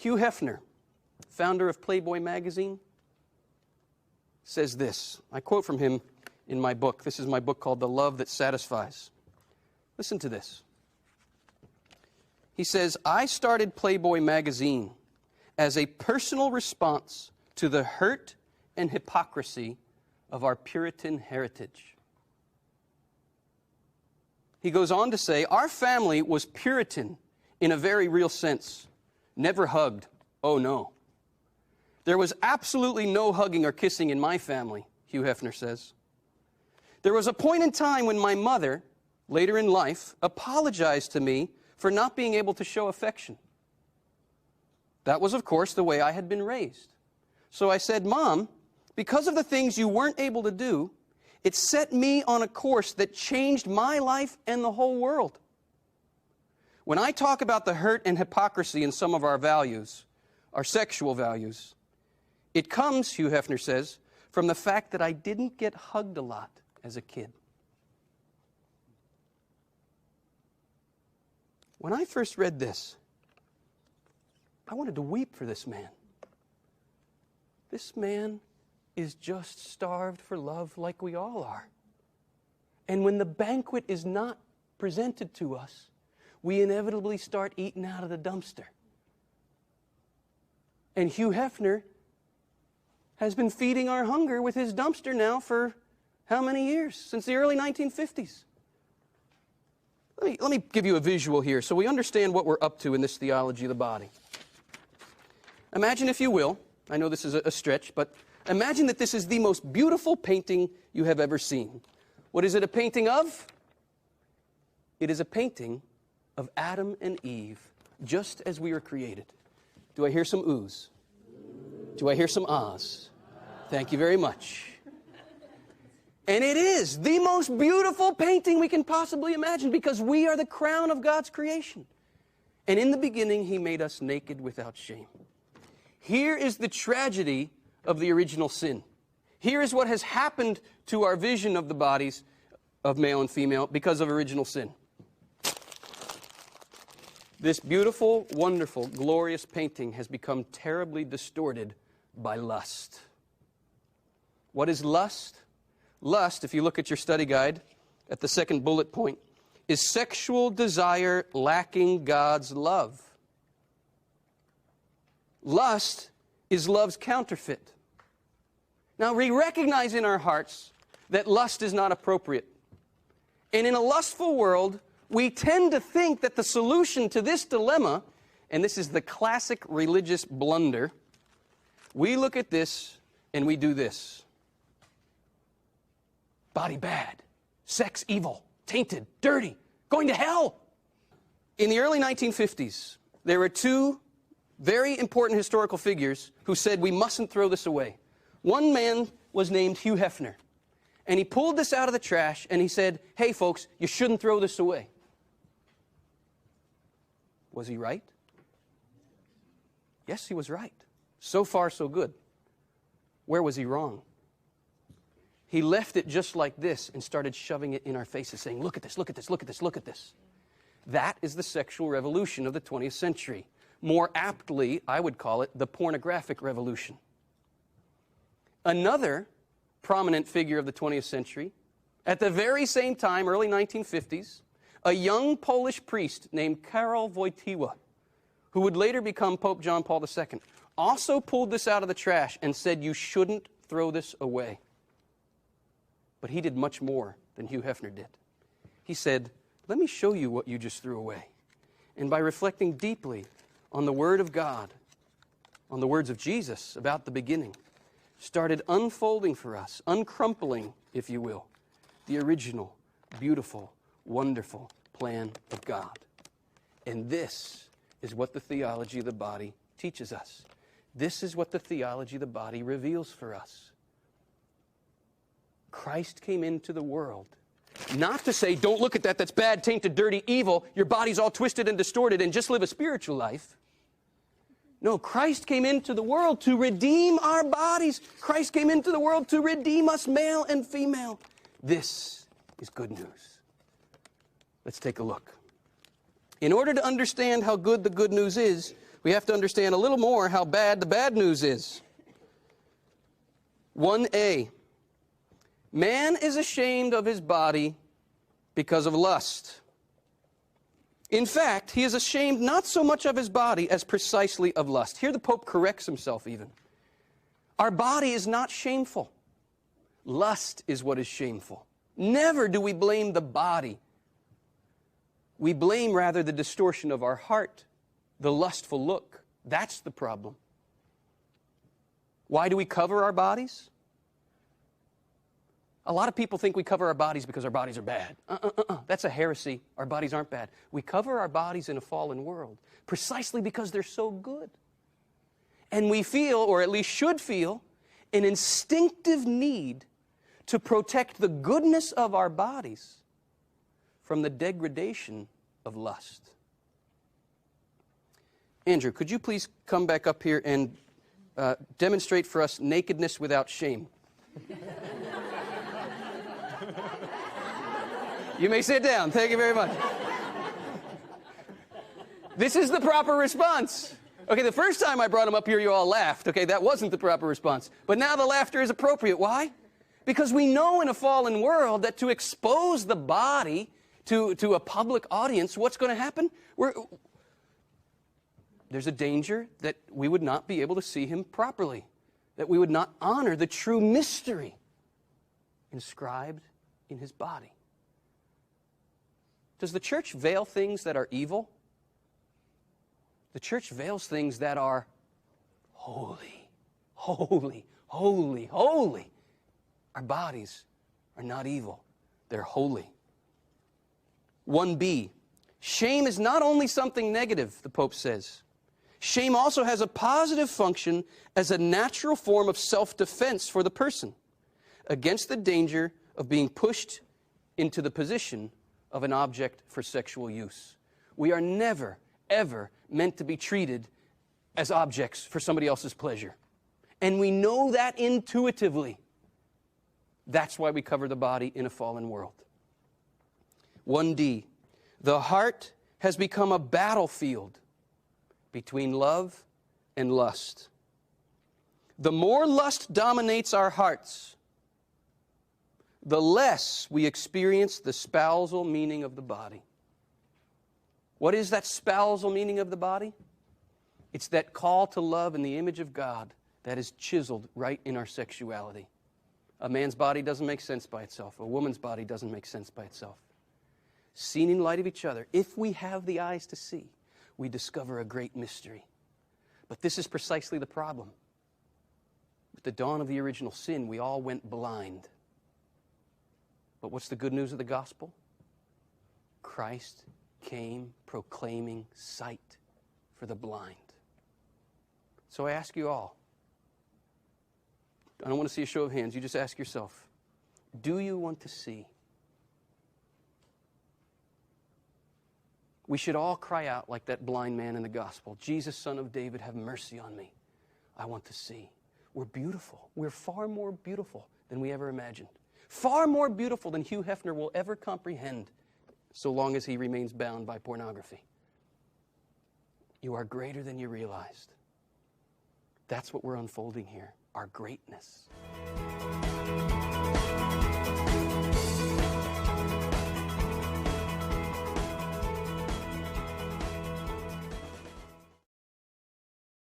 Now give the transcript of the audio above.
Hugh Hefner, founder of Playboy magazine, says this. I quote from him in my book. This is my book called The Love That Satisfies. Listen to this. He says, I started Playboy magazine as a personal response to the hurt and hypocrisy of our Puritan heritage. He goes on to say, our family was Puritan in a very real sense. Never hugged. Oh, no. There was absolutely no hugging or kissing in my family, Hugh Hefner says. There was a point in time when my mother, later in life, apologized to me for not being able to show affection. That was, of course, the way I had been raised. So I said, Mom, because of the things you weren't able to do, it set me on a course that changed my life and the whole world. When I talk about the hurt and hypocrisy in some of our values, our sexual values, it comes, Hugh Hefner says, from the fact that I didn't get hugged a lot as a kid. When I first read this, I wanted to weep for this man. This man is just starved for love like we all are. And when the banquet is not presented to us, we inevitably start eating out of the dumpster. And Hugh Hefner has been feeding our hunger with his dumpster now for how many years? Since the early 1950s. Let me give you a visual here so we understand what we're up to in this theology of the body. Imagine, if you will, I know this is a stretch, but imagine that this is the most beautiful painting you have ever seen. What is it a painting of? It is a painting of Adam and Eve, just as we were created. Do I hear some oohs? Do I hear some ahs? Thank you very much. And it is the most beautiful painting we can possibly imagine because we are the crown of God's creation. And in the beginning, He made us naked without shame. Here is the tragedy of the original sin. Here is what has happened to our vision of the bodies of male and female because of original sin. This beautiful, wonderful, glorious painting has become terribly distorted by lust. What is lust? Lust, if you look at your study guide, at the second bullet point, is sexual desire lacking God's love. Lust is love's counterfeit. Now, we recognize in our hearts that lust is not appropriate. And in a lustful world, we tend to think that the solution to this dilemma, and this is the classic religious blunder, we look at this and we do this. Body bad, sex evil, tainted, dirty, going to hell. In the early 1950s, there were two very important historical figures who said we mustn't throw this away. One man was named Hugh Hefner, and he pulled this out of the trash and he said, hey folks, you shouldn't throw this away. Was he right? Yes, he was right. So far, so good. Where was he wrong? He left it just like this and started shoving it in our faces, saying, look at this, look at this, look at this, look at this. That is the sexual revolution of the 20th century. More aptly, I would call it the pornographic revolution. Another prominent figure of the 20th century, at the very same time, early 1950s, a young Polish priest named Karol Wojtyła, who would later become Pope John Paul II, also pulled this out of the trash and said you shouldn't throw this away. But he did much more than Hugh Hefner did. He said, let me show you what you just threw away. And by reflecting deeply on the Word of God, on the words of Jesus about the beginning, started unfolding for us, uncrumpling, if you will, the original, beautiful, wonderful plan of God. And this is what the theology of the body teaches us. This is what the theology of the body reveals for us. Christ came into the world not to say, don't look at that, that's bad, tainted, dirty, evil, your body's all twisted and distorted, and just live a spiritual life. No, Christ came into the world to redeem our bodies. Christ came into the world to redeem us, male and female. This is good news. Let's take a look. In order to understand how good the good news is, we have to understand a little more how bad the bad news is. 1a, man is ashamed of his body because of lust. In fact, he is ashamed not so much of his body as precisely of lust. Here the Pope corrects himself even. Our body is not shameful. Lust is what is shameful. Never do we blame the body. We blame rather the distortion of our heart, the lustful look. That's the problem. Why do we cover our bodies? A lot of people think we cover our bodies because our bodies are bad. That's a heresy. Our bodies aren't bad. We cover our bodies in a fallen world precisely because they're so good. And we feel, or at least should feel, an instinctive need to protect the goodness of our bodies from the degradation of lust. Andrew, could you please come back up here and demonstrate for us nakedness without shame? You may sit down. Thank you very much. This is the proper response. Okay, the first time I brought him up here, you all laughed. Okay, that wasn't the proper response. But now the laughter is appropriate. Why? Because we know in a fallen world that to expose the body to a public audience, what's going to happen? There's a danger that we would not be able to see him properly, that we would not honor the true mystery inscribed in his body. Does the church veil things that are evil? The church veils things that are holy, holy, holy, holy. Our bodies are not evil. They're holy. 1b, shame is not only something negative, the Pope says. Shame also has a positive function as a natural form of self-defense for the person against the danger of being pushed into the position of an object for sexual use. We are never, ever meant to be treated as objects for somebody else's pleasure. And we know that intuitively. That's why we cover the body in a fallen world. 1d, the heart has become a battlefield between love and lust. The more lust dominates our hearts, the less we experience the spousal meaning of the body. What is that spousal meaning of the body? It's that call to love in the image of God that is chiseled right in our sexuality. A man's body doesn't make sense by itself. A woman's body doesn't make sense by itself. Seen in light of each other, if we have the eyes to see, we discover a great mystery. But this is precisely the problem. With the dawn of the original sin, we all went blind. But what's the good news of the gospel? Christ came proclaiming sight for the blind. So I ask you all, I don't want to see a show of hands, you just ask yourself, do you want to see? We should all cry out like that blind man in the gospel, Jesus, Son of David, have mercy on me. I want to see. We're beautiful. We're far more beautiful than we ever imagined. Far more beautiful than Hugh Hefner will ever comprehend, so long as he remains bound by pornography. You are greater than you realized. That's what we're unfolding here, our greatness.